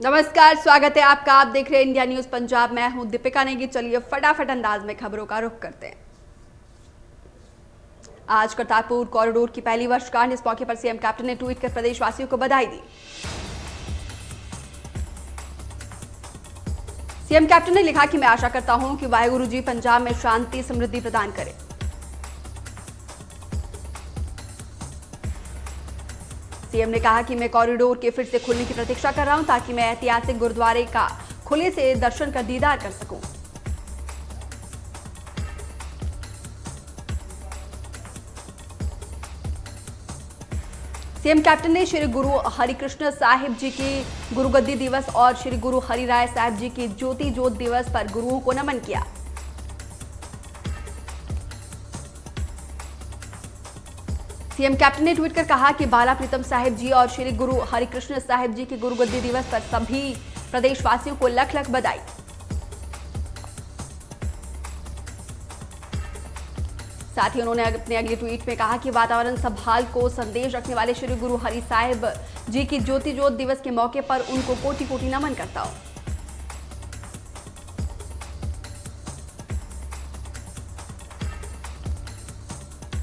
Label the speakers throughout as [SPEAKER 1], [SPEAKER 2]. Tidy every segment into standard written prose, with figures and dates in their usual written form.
[SPEAKER 1] नमस्कार, स्वागत है आपका। आप देख रहे हैं इंडिया न्यूज पंजाब। मैं हूं दीपिका नेगी। चलिए फटाफट अंदाज में खबरों का रुख करते हैं। आज करतारपुर कॉरिडोर की पहली वर्षगांठ। इस मौके पर सीएम कैप्टन ने ट्वीट कर प्रदेशवासियों को बधाई दी। सीएम कैप्टन ने लिखा कि मैं आशा करता हूं कि वाहेगुरु जी पंजाब में शांति समृद्धि प्रदान करें। सीएम ने कहा कि मैं कॉरिडोर के फिर से खुलने की प्रतीक्षा कर रहा हूं ताकि मैं ऐतिहासिक गुरुद्वारे का खुले से दर्शन कर दीदार कर सकूं। सीएम कैप्टन ने श्री गुरु हरिकृष्ण साहिब जी की गुरुगद्दी दिवस और श्री गुरु हरिराय साहिब जी की ज्योति ज्योत दिवस पर गुरुओं को नमन किया। सीएम कैप्टन ने ट्वीट कर कहा कि बाला प्रीतम साहिब जी और श्री गुरु हरिकृष्ण साहिब जी के गुरुगद्दी दिवस पर सभी प्रदेशवासियों को लख लख बधाई। साथ ही उन्होंने अपने अगले ट्वीट में कहा कि वातावरण संभाल को संदेश रखने वाले श्री गुरु हरि साहिब जी की ज्योति ज्योत दिवस के मौके पर उनको कोटि कोटि नमन करता हूं।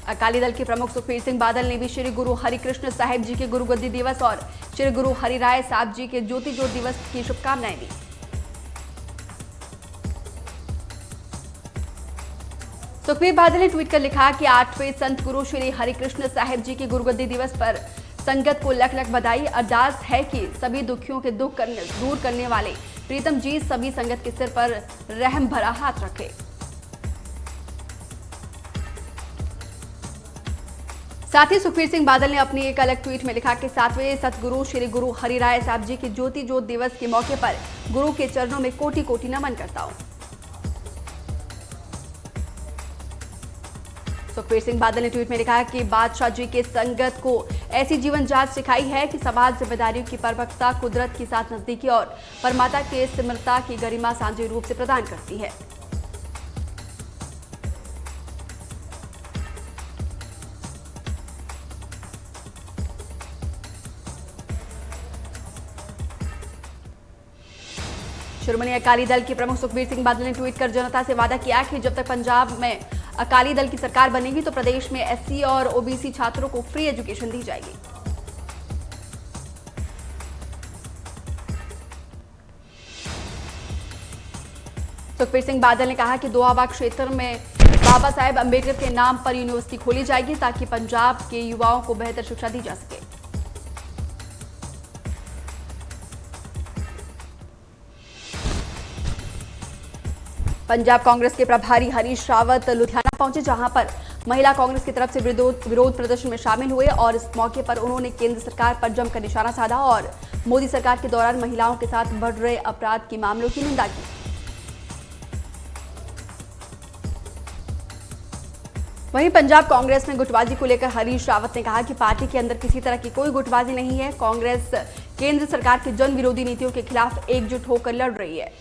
[SPEAKER 1] अकाली दल के प्रमुख सुखबीर सिंह बादल ने भी श्री गुरु हरिकृष्ण साहिब जी के गुरुगद्दी दिवस और श्री गुरु हरिराय साहिब जी के ज्योति ज्योत दिवस की शुभकामनाएं दी। सुखबीर बादल ने ट्वीट कर लिखा कि 8वें संत गुरु श्री हरिकृष्ण साहिब जी के गुरुगद्दी दिवस पर संगत को लख लख बधाई। अरदास है कि सभी दुखियों के दुख दूर करने वाले प्रीतम जी सभी संगत के सिर पर रहम भरा हाथ रखे। साथ ही सुखबीर सिंह बादल ने अपनी एक अलग ट्वीट में लिखा कि 7वें सतगुरु श्री गुरु हरिराय साहिब जी के ज्योति ज्योत दिवस के मौके पर गुरु के चरणों में कोटि कोटि नमन करता हूं। सुखबीर सिंह बादल ने ट्वीट में लिखा कि बादशाह जी के संगत को ऐसी जीवन जांच सिखाई है कि समाज जिम्मेदारियों की परपक्वता, कुदरत के साथ नजदीकी और परमात्मा के सिमरता की गरिमा साझे रूप से प्रदान करती है। शिरोमणि अकाली दल के प्रमुख सुखबीर सिंह बादल ने ट्वीट कर जनता से वादा किया कि जब तक पंजाब में अकाली दल की सरकार बनेगी तो प्रदेश में एससी और ओबीसी छात्रों को फ्री एजुकेशन दी जाएगी। सुखबीर सिंह बादल ने कहा कि दोआबा क्षेत्र में बाबा साहेब अंबेडकर के नाम पर यूनिवर्सिटी खोली जाएगी ताकि पंजाब के युवाओं को बेहतर शिक्षा दी जा सके। पंजाब कांग्रेस के प्रभारी हरीश रावत लुधियाना पहुंचे, जहां पर महिला कांग्रेस की तरफ से विरोध प्रदर्शन में शामिल हुए और इस मौके पर उन्होंने केंद्र सरकार पर जमकर निशाना साधा और मोदी सरकार के दौरान महिलाओं के साथ बढ़ रहे अपराध के मामलों की निंदा की। वहीं पंजाब कांग्रेस में गुटबाजी को लेकर हरीश रावत ने कहा कि पार्टी के अंदर किसी तरह की कोई गुटबाजी नहीं है। कांग्रेस केंद्र सरकार की जन विरोधी नीतियों के खिलाफ एकजुट होकर लड़ रही है।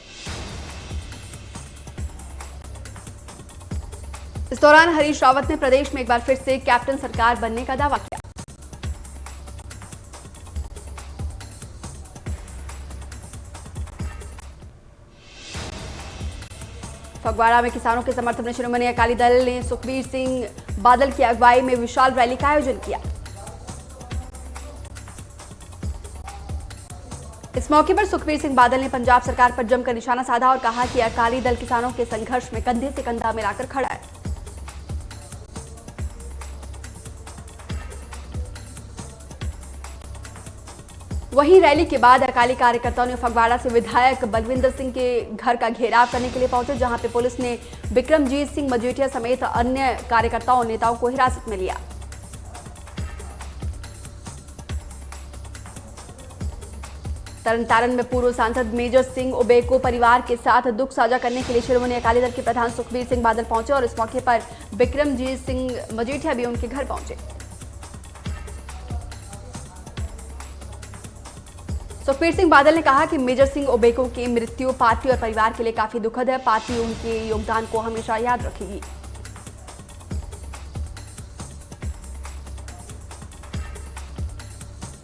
[SPEAKER 1] इस दौरान हरीश रावत ने प्रदेश में एक बार फिर से कैप्टन सरकार बनने का दावा किया। फगवाड़ा में किसानों के समर्थन में शिरोमणि अकाली दल ने सुखबीर सिंह बादल की अगुवाई में विशाल रैली का आयोजन किया। इस मौके पर सुखबीर सिंह बादल ने पंजाब सरकार पर जमकर निशाना साधा और कहा कि अकाली दल किसानों के संघर्ष में कंधे से कंधा मिलाकर खड़ा है। वहीं रैली के बाद अकाली कार्यकर्ताओं ने फगवाड़ा से विधायक बलविंदर सिंह के घर का घेराव करने के लिए पहुंचे, जहां पे पुलिस ने बिक्रमजीत सिंह मजीठिया समेत अन्य कार्यकर्ताओं और नेताओं को हिरासत में लिया। तरनतारन में पूर्व सांसद मेजर सिंह ओबेको परिवार के साथ दुख साझा करने के लिए शिरोमणि अकाली दल के प्रधान सुखबीर सिंह बादल पहुंचे और इस मौके पर बिक्रमजीत सिंह मजीठिया भी उनके घर पहुंचे। सुखबीर सिंह बादल ने कहा कि मेजर सिंह ओबेको की मृत्यु पार्टी और परिवार के लिए काफी दुखद है। पार्टी उनके योगदान को हमेशा याद रखेगी।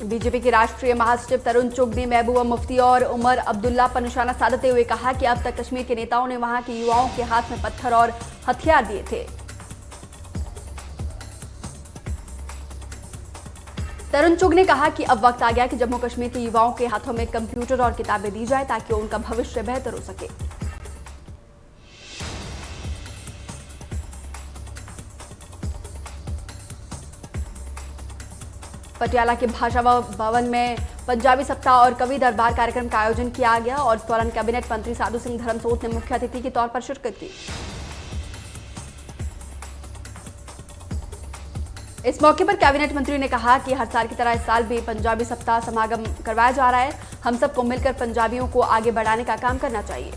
[SPEAKER 1] बीजेपी के राष्ट्रीय महासचिव तरुण चुग ने महबूबा मुफ्ती और उमर अब्दुल्ला पर निशाना साधते हुए कहा कि अब तक कश्मीर के नेताओं ने वहां के युवाओं के हाथ में पत्थर और हथियार दिए थे। तरुण चुग ने कहा कि अब वक्त आ गया कि जम्मू कश्मीर के युवाओं के हाथों में कंप्यूटर और किताबें दी जाए ताकि उनका भविष्य बेहतर हो सके। पटियाला के भाषा भवन में पंजाबी सप्ताह और कवि दरबार कार्यक्रम का आयोजन किया गया और इस दौरान कैबिनेट मंत्री साधु सिंह धर्मसोत ने मुख्य अतिथि के तौर पर शिरकत की। इस मौके पर कैबिनेट मंत्री ने कहा कि हर साल की तरह इस साल भी पंजाबी सप्ताह समागम करवाया जा रहा है। हम सबको मिलकर पंजाबियों को आगे बढ़ाने का काम करना चाहिए।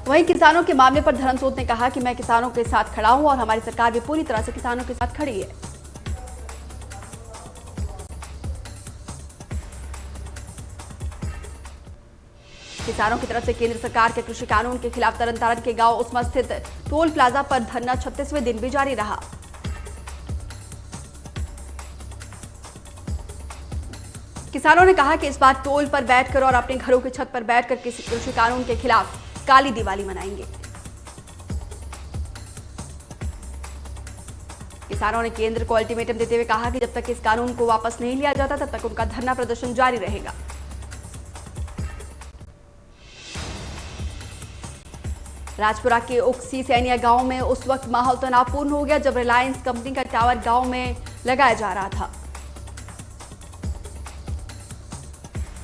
[SPEAKER 1] वहीं किसानों के मामले पर धर्मसोत ने कहा कि मैं किसानों के साथ खड़ा हूं और हमारी सरकार भी पूरी तरह से किसानों के साथ खड़ी है। किसानों की तरफ से केंद्र सरकार के कृषि कानून के खिलाफ तरनतारन के गांव उस्मा स्थित टोल प्लाजा पर धरना 36वें दिन भी जारी रहा। किसानों ने कहा कि इस बार टोल पर बैठकर और अपने घरों की छत पर बैठकर किसी कृषि कानून के खिलाफ काली दिवाली मनाएंगे। किसानों ने केंद्र को अल्टीमेटम देते हुए कहा कि जब तक इस कानून को वापस नहीं लिया जाता तब तक उनका धरना प्रदर्शन जारी रहेगा। राजपुरा के उक्सी सैनिया गांव में उस वक्त माहौल तनावपूर्ण हो गया जब रिलायंस कंपनी का टावर गांव में लगाया जा रहा था।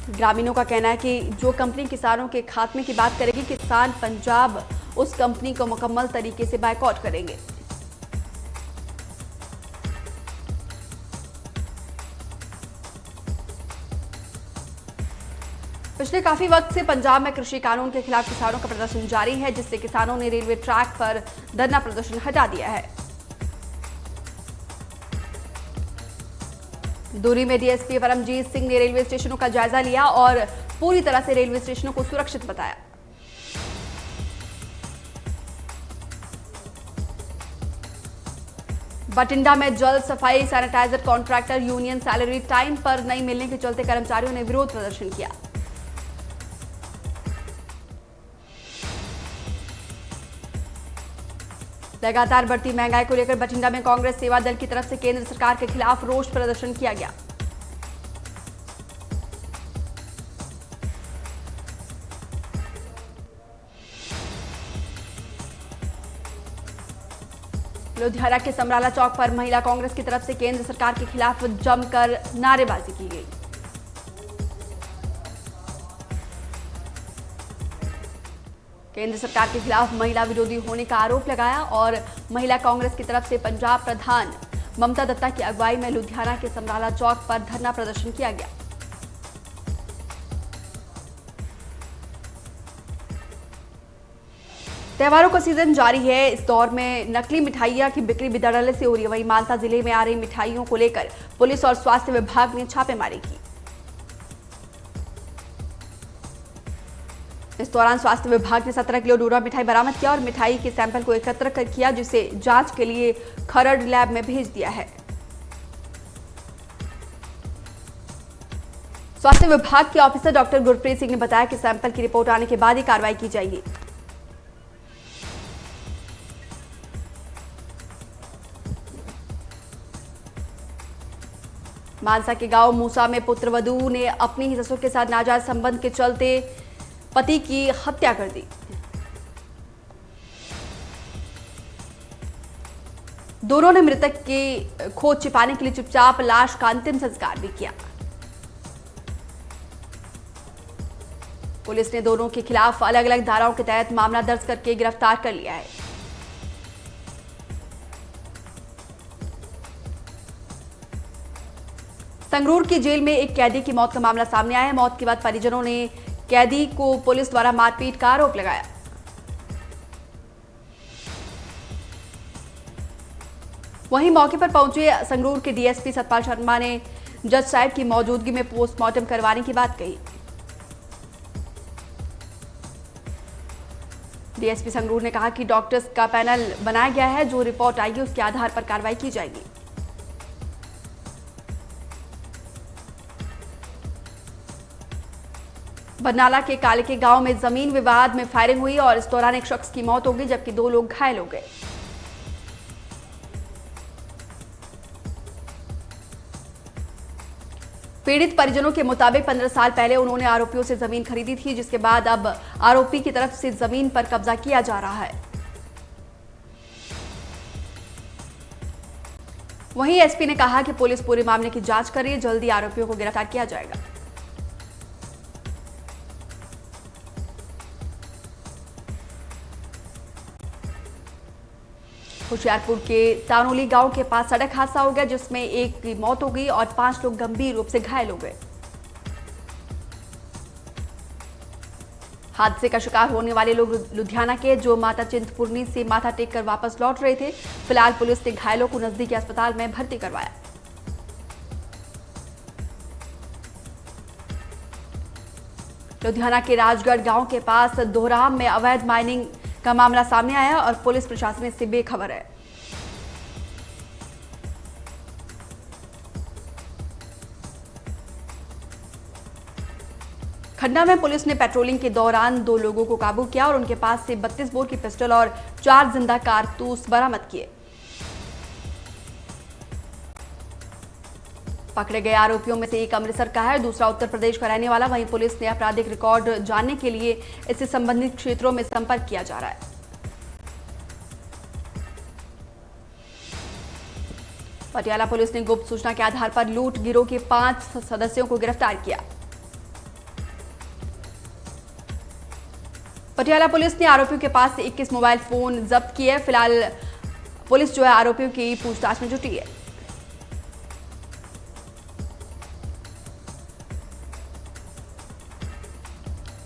[SPEAKER 1] ग्रामीणों का कहना है कि जो कंपनी किसानों के खात्मे की बात करेगी, किसान पंजाब उस कंपनी को मुकम्मल तरीके से बायकॉट करेंगे। पिछले काफी वक्त से पंजाब में कृषि कानून के खिलाफ किसानों का प्रदर्शन जारी है, जिससे किसानों ने रेलवे ट्रैक पर धरना प्रदर्शन हटा दिया है। दूरी में डीएसपी परमजीत सिंह ने रेलवे स्टेशनों का जायजा लिया और पूरी तरह से रेलवे स्टेशनों को सुरक्षित बताया। बठिंडा में जल सफाई sanitiser contractor union salary time पर नहीं मिलने के चलते कर्मचारियों ने विरोध प्रदर्शन किया। लगातार बढ़ती महंगाई को लेकर बठिंडा में कांग्रेस सेवा दल की तरफ से केंद्र सरकार के खिलाफ रोष प्रदर्शन किया गया। लुधियाना के समराला चौक पर महिला कांग्रेस की तरफ से केंद्र सरकार के खिलाफ जमकर नारेबाजी की गई। केंद्र सरकार के खिलाफ महिला विरोधी होने का आरोप लगाया और महिला कांग्रेस की तरफ से पंजाब प्रधान ममता दत्ता की अगुवाई में लुधियाना के समराला चौक पर धरना प्रदर्शन किया गया। त्योहारों का सीजन जारी है। इस दौर में नकली मिठाइयां की बिक्री भी धड़ल्ले से हो रही है। वहीं मानसा जिले में आ रही मिठाइयों को लेकर पुलिस और स्वास्थ्य विभाग ने छापेमारी की। इस दौरान स्वास्थ्य विभाग ने 17 किलो डोरा मिठाई बरामद किया और मिठाई के सैंपल को एकत्र किया, जिसे जांच के लिए खरड़ लैब में भेज दिया है। स्वास्थ्य विभाग के ऑफिसर डॉक्टर गुरप्रीत सिंह ने बताया कि सैंपल की रिपोर्ट आने के बाद ही कार्रवाई की जाएगी। मानसा के गांव मूसा में पुत्रवधू ने अपनी ही ससुर के साथ नाजायज संबंध के चलते पति की हत्या कर दी। दोनों ने मृतक की खोज छिपाने के लिए चुपचाप लाश का अंतिम संस्कार भी किया। पुलिस ने दोनों के खिलाफ अलग अलग धाराओं के तहत मामला दर्ज करके गिरफ्तार कर लिया है। संगरूर की जेल में एक कैदी की मौत का मामला सामने आया है। मौत के बाद परिजनों ने कैदी को पुलिस द्वारा मारपीट का आरोप लगाया। वहीं मौके पर पहुंचे संगरूर के डीएसपी सतपाल शर्मा ने जज साहब की मौजूदगी में पोस्टमार्टम करवाने की बात कही। डीएसपी संगरूर ने कहा कि डॉक्टर्स का पैनल बनाया गया है, जो रिपोर्ट आएगी उसके आधार पर कार्रवाई की जाएगी। बरनाला के काले गांव में जमीन विवाद में फायरिंग हुई और इस दौरान एक शख्स की मौत हो गई, जबकि 2 लोग घायल हो गए। पीड़ित परिजनों के मुताबिक 15 साल पहले उन्होंने आरोपियों से जमीन खरीदी थी, जिसके बाद अब आरोपी की तरफ से जमीन पर कब्जा किया जा रहा है। वहीं एसपी ने कहा कि पुलिस पूरे मामले की जांच कर रही है, जल्दी आरोपियों को गिरफ्तार किया जाएगा। होशियारपुर के तानोली गांव के पास सड़क हादसा हो गया, जिसमें एक की मौत हो गई और 5 लोग गंभीर रूप से घायल हो गए। हादसे का शिकार होने वाले लोग लुधियाना के, जो माता चिंतपूर्णी से माथा टेक कर वापस लौट रहे थे। फिलहाल पुलिस ने घायलों को नजदीकी अस्पताल में भर्ती करवाया। लुधियाना के राजगढ़ गांव के पास दोहराम में अवैध माइनिंग का मामला सामने आया और पुलिस प्रशासन इससे बेखबर है। खन्ना में पुलिस ने पेट्रोलिंग के दौरान 2 लोगों को काबू किया और उनके पास से 32 बोर की पिस्टल और 4 जिंदा कारतूस बरामद किए। पकड़े गए आरोपियों में से एक अमृतसर का है, दूसरा उत्तर प्रदेश का रहने वाला। वहीं पुलिस ने आपराधिक रिकॉर्ड जानने के लिए इससे संबंधित क्षेत्रों में संपर्क किया जा रहा है। पटियाला पुलिस ने गुप्त सूचना के आधार पर लूट गिरोह के 5 सदस्यों को गिरफ्तार किया। पटियाला पुलिस ने आरोपियों के पास से 21 मोबाइल फोन जब्त किए। फिलहाल पुलिस आरोपियों की पूछताछ में जुटी है।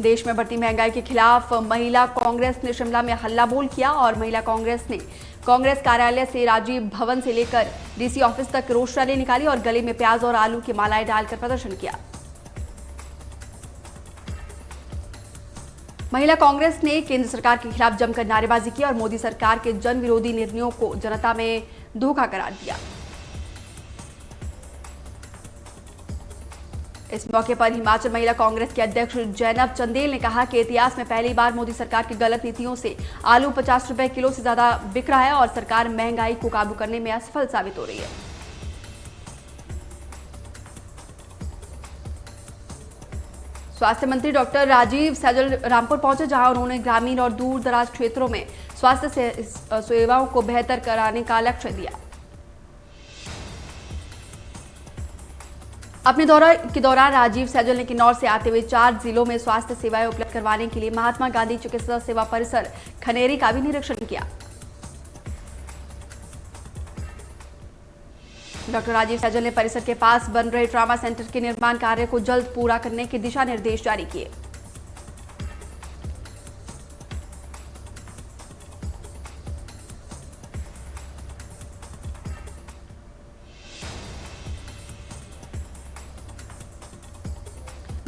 [SPEAKER 1] देश में बढ़ती महंगाई के खिलाफ महिला कांग्रेस ने शिमला में हल्ला बोल किया और महिला कांग्रेस ने कांग्रेस कार्यालय से राजीव भवन से लेकर डीसी ऑफिस तक रोष रैली निकाली और गले में प्याज और आलू की मालाएं डालकर प्रदर्शन किया। महिला कांग्रेस ने केंद्र सरकार के खिलाफ जमकर नारेबाजी की और मोदी सरकार के जन विरोधी निर्णयों को जनता में धोखा करार दिया। इस मौके पर हिमाचल महिला कांग्रेस के अध्यक्ष जैनब चंदेल ने कहा कि इतिहास में पहली बार मोदी सरकार की गलत नीतियों से आलू 50 रुपए किलो से ज्यादा बिक रहा है और सरकार महंगाई को काबू करने में असफल साबित हो रही है। स्वास्थ्य मंत्री डॉक्टर राजीव सैजल रामपुर पहुंचे, जहां उन्होंने ग्रामीण और दूर दराज क्षेत्रों में स्वास्थ्य सेवाओं को बेहतर कराने का लक्ष्य दिया। अपने दौरे के दौरान राजीव सैजल ने किन्नौर से आते हुए 4 जिलों में स्वास्थ्य सेवाएं उपलब्ध करवाने के लिए महात्मा गांधी चिकित्सा सेवा परिसर खनेरी का भी निरीक्षण किया। डॉक्टर राजीव सैजल ने परिसर के पास बन रहे ट्रामा सेंटर के निर्माण कार्य को जल्द पूरा करने के दिशा निर्देश जारी किए।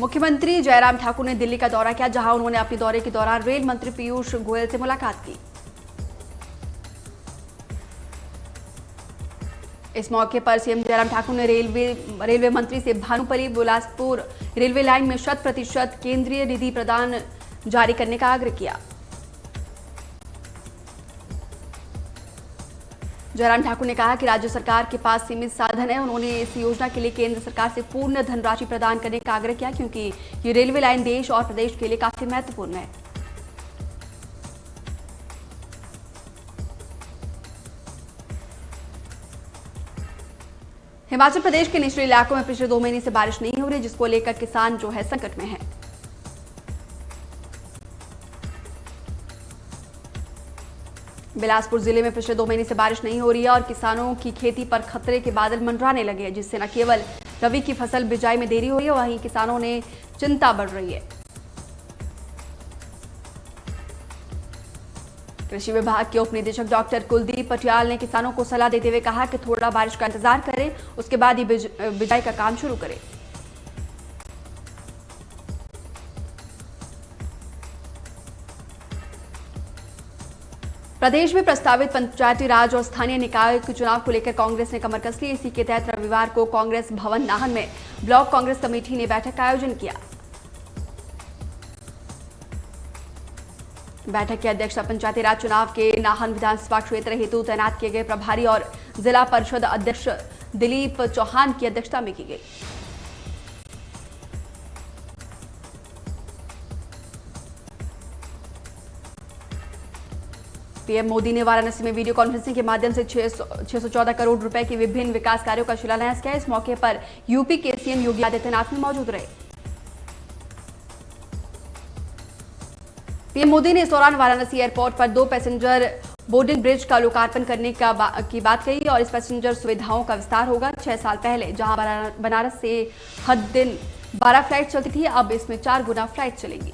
[SPEAKER 1] मुख्यमंत्री जयराम ठाकुर ने दिल्ली का दौरा किया, जहां उन्होंने अपने दौरे के दौरान रेल मंत्री पीयूष गोयल से मुलाकात की। इस मौके पर सीएम जयराम ठाकुर ने रेलवे मंत्री से भानुपल्ली बिलासपुर रेलवे लाइन में 100% केंद्रीय निधि प्रदान जारी करने का आग्रह किया। जयराम ठाकुर ने कहा कि राज्य सरकार के पास सीमित साधन है। उन्होंने इस योजना के लिए केंद्र सरकार से पूर्ण धनराशि प्रदान करने का आग्रह किया, क्योंकि ये रेलवे लाइन देश और प्रदेश के लिए काफी महत्वपूर्ण है। हिमाचल प्रदेश के निचले इलाकों में पिछले 2 महीने से बारिश नहीं हो रही, जिसको लेकर किसान संकट में है। बिलासपुर जिले में पिछले 2 महीने से बारिश नहीं हो रही है और किसानों की खेती पर खतरे के बादल मंडराने लगे हैं, जिससे न केवल रबी की फसल बिजाई में देरी हो रही है, वहीं किसानों ने चिंता बढ़ रही है। कृषि विभाग के उप निदेशक डॉक्टर कुलदीप पटियाल ने किसानों को सलाह देते हुए कहा कि थोड़ा बारिश का इंतजार करें, उसके बाद ही बिजाई का काम शुरू करें। प्रदेश में प्रस्तावित पंचायती राज और स्थानीय निकाय के चुनाव को लेकर कांग्रेस ने कमर कस ली। इसी के तहत रविवार को कांग्रेस भवन नाहन में ब्लॉक कांग्रेस कमेटी ने बैठक का आयोजन किया। बैठक की अध्यक्षता पंचायती राज चुनाव के नाहन विधानसभा क्षेत्र हेतु तैनात किए गए प्रभारी और जिला परिषद अध्यक्ष दिलीप चौहान की अध्यक्षता में की गई। पीएम मोदी ने वाराणसी में वीडियो कॉन्फ्रेंसिंग के माध्यम से 614 करोड़ रुपए के विभिन्न विकास कार्यों का शिलान्यास किया। इस मौके पर यूपी के सीएम योगी आदित्यनाथ भी मौजूद रहे। पीएम मोदी ने इस दौरान वाराणसी एयरपोर्ट पर 2 पैसेंजर बोर्डिंग ब्रिज का लोकार्पण करने की बात कही और इस पैसेंजर सुविधाओं का विस्तार होगा। 6 साल पहले जहां बनारस से हर दिन 12 फ्लाइट चलती थी, अब इसमें 4 गुना फ्लाइट चलेंगी।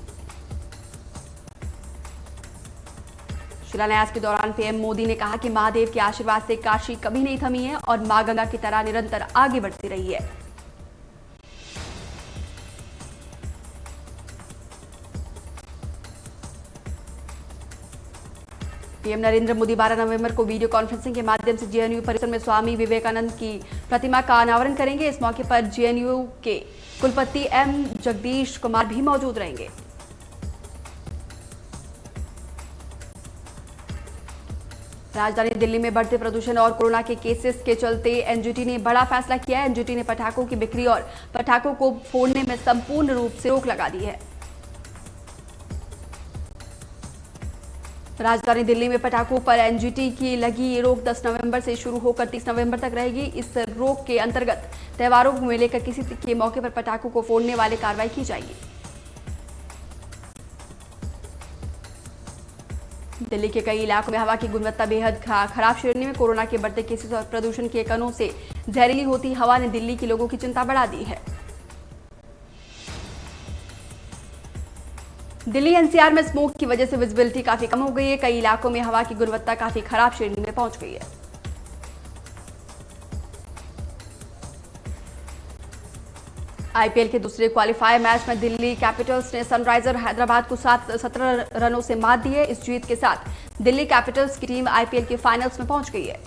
[SPEAKER 1] शिलान्यास के दौरान पीएम मोदी ने कहा कि महादेव के आशीर्वाद से काशी कभी नहीं थमी है और मां गंगा की तरह निरंतर आगे बढ़ती रही है। पीएम नरेंद्र मोदी 12 नवंबर को वीडियो कॉन्फ्रेंसिंग के माध्यम से जेएनयू परिसर में स्वामी विवेकानंद की प्रतिमा का अनावरण करेंगे। इस मौके पर जेएनयू के कुलपति एम जगदीश कुमार भी मौजूद रहेंगे। राजधानी दिल्ली में बढ़ते प्रदूषण और कोरोना के केसेस के चलते एनजीटी ने बड़ा फैसला किया है। एनजीटी ने पटाखों की बिक्री और पटाखों को फोड़ने में संपूर्ण रूप से रोक लगा दी है। राजधानी दिल्ली में पटाखों पर एनजीटी की लगी ये रोक 10 नवंबर से शुरू होकर 30 नवंबर तक रहेगी। इस रोक के अंतर्गत त्योहारों को लेकर किसी के मौके पर पटाखों को फोड़ने वाले कार्रवाई की जाएगी। दिल्ली के कई इलाकों में हवा की गुणवत्ता बेहद खराब श्रेणी में। कोरोना के बढ़ते केसेस और प्रदूषण के कणों से जहरीली होती हवा ने दिल्ली के लोगों की चिंता बढ़ा दी है। दिल्ली एनसीआर में स्मोक की वजह से विजिबिलिटी काफी कम हो गई है। कई इलाकों में हवा की गुणवत्ता काफी खराब श्रेणी में पहुंच गई है। आईपीएल के दूसरे क्वालिफायर मैच में दिल्ली कैपिटल्स ने सनराइजर हैदराबाद को 17 रनों से मात दी है। इस जीत के साथ दिल्ली कैपिटल्स की टीम आईपीएल के फाइनल्स में पहुंच गई है।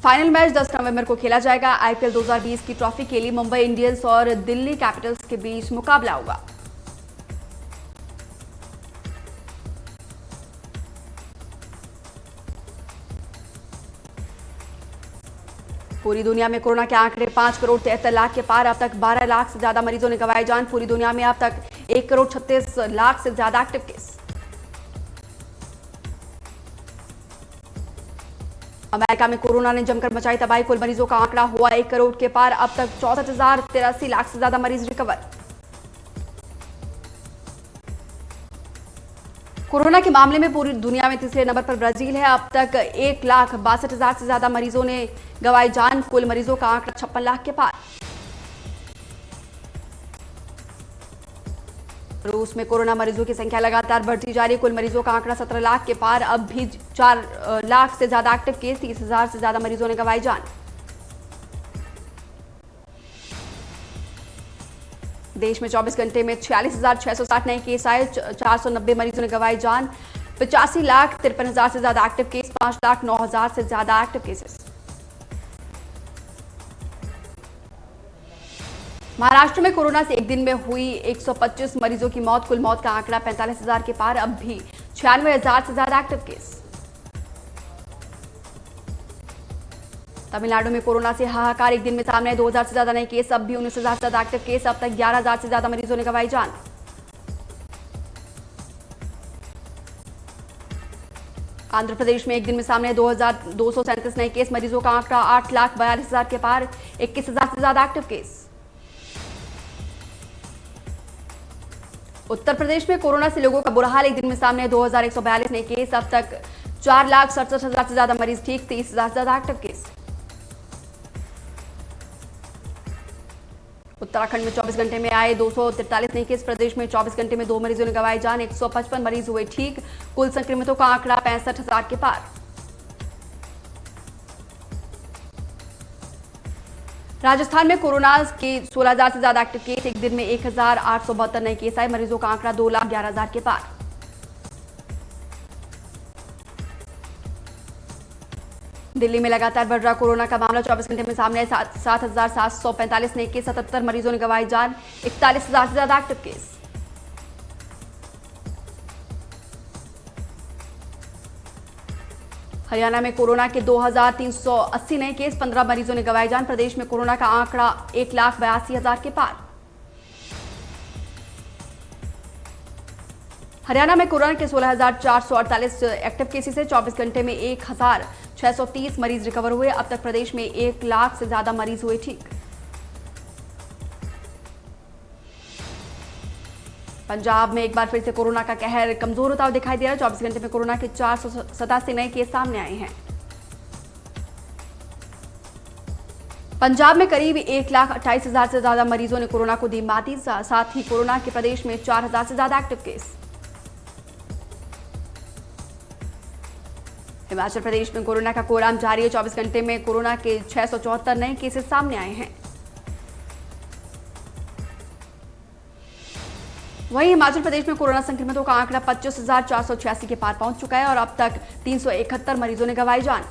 [SPEAKER 1] फाइनल मैच 10 नवंबर को खेला जाएगा। आईपीएल 2020 की ट्रॉफी के लिए मुंबई इंडियंस और दिल्ली कैपिटल्स के बीच मुकाबला होगा। पूरी दुनिया में कोरोना के आंकड़े 5 करोड़ 73 लाख के पार। अब तक 12 लाख से ज्यादा मरीजों ने गंवाए जान। पूरी दुनिया में अब तक 1 करोड़ 36 लाख से ज्यादा एक्टिव केस। अमेरिका में कोरोना ने जमकर मचाई तबाही। कुल मरीजों का आंकड़ा हुआ 1 करोड़ के पार। अब तक 64,083 लाख से ज्यादा मरीज रिकवर। कोरोना के मामले में पूरी दुनिया में तीसरे नंबर पर ब्राजील है। अब तक 1,62,000 से ज्यादा मरीजों ने गंवाई जान। कुल मरीजों का आंकड़ा 56 लाख के पार। रूस में कोरोना मरीजों की संख्या लगातार बढ़ती जा रही है। कुल मरीजों का आंकड़ा 17 लाख के पार। अब भी 4 लाख से ज्यादा एक्टिव केस। 30,000 से ज्यादा मरीजों ने गंवाई जान। देश में 24 घंटे में 46,660 नए केस आए। 490 मरीजों ने गंवाई जान। 85,53,000 से ज्यादा एक्टिव केस। 5,09,000 से ज्यादा एक्टिव केसेस। महाराष्ट्र में कोरोना से एक दिन में हुई 125 मरीजों की मौत। कुल मौत का आंकड़ा 45,000 के पार। अब भी 96,000 से ज्यादा एक्टिव केस। तमिलनाडु में कोरोना से हाहाकार। एक दिन में सामने 2,000 से ज्यादा नए केस। अब भी 19,000 से ज्यादा एक्टिव केस। अब तक 11,000 से ज्यादा मरीजों ने गंवाई जान। आंध्र प्रदेश में एक दिन में सामने 2,237 नए केस। मरीजों का आंकड़ा 8,42,000 के पार। 21,000 से ज्यादा एक्टिव केस। उत्तर प्रदेश में कोरोना से लोगों का बुरा हाल। एक दिन में सामने 2,142 नए केस। अब तक 4,67,000 से ज्यादा मरीज ठीक। 30,000 से ज्यादा एक्टिव केस। उत्तराखंड में 24 घंटे में आए 243 नए केस। प्रदेश में 24 घंटे में 2 मरीजों ने गंवाई जान। 155 मरीज हुए ठीक। कुल संक्रमितों का आंकड़ा 65,000 के पार। राजस्थान में कोरोना के 16,000 से ज्यादा एक्टिव केस। एक दिन में 1,872 नए केस आए। मरीजों का आंकड़ा 2,11,000 के पार। दिल्ली में लगातार बढ़ रहा कोरोना का मामला। 24 घंटे में सामने आए 7,745 नए केस। 77 मरीजों ने गंवाई जान। 41,000 से ज्यादा एक्टिव केस। हरियाणा में कोरोना के 2,380 नए केस। 15 मरीजों ने गंवाई जान। प्रदेश में कोरोना का आंकड़ा 1,82,000 के पार। हरियाणा में कोरोना के 16,448 एक्टिव केसेस है। 24 घंटे में 1,630 मरीज रिकवर हुए। अब तक प्रदेश में 1 लाख से ज्यादा मरीज हुए ठीक। पंजाब में एक बार फिर से कोरोना का कहर कमजोर होता हुआ दिखाई दे रहा है। 24 घंटे में कोरोना के 487 नए केस सामने आए हैं। पंजाब में करीब 1,28,000 से ज्यादा मरीजों ने कोरोना को दी माती। साथ ही कोरोना के प्रदेश में 4,000 से ज्यादा एक्टिव केस। हिमाचल प्रदेश में कोरोना का कोराम जारी है। 24 घंटे में कोरोना के 674 नए केसेस सामने आए हैं। वहीं हिमाचल प्रदेश में कोरोना संक्रमितों का आंकड़ा 25,486 के पार पहुंच चुका है और अब तक 371 मरीजों ने गंवाई जान।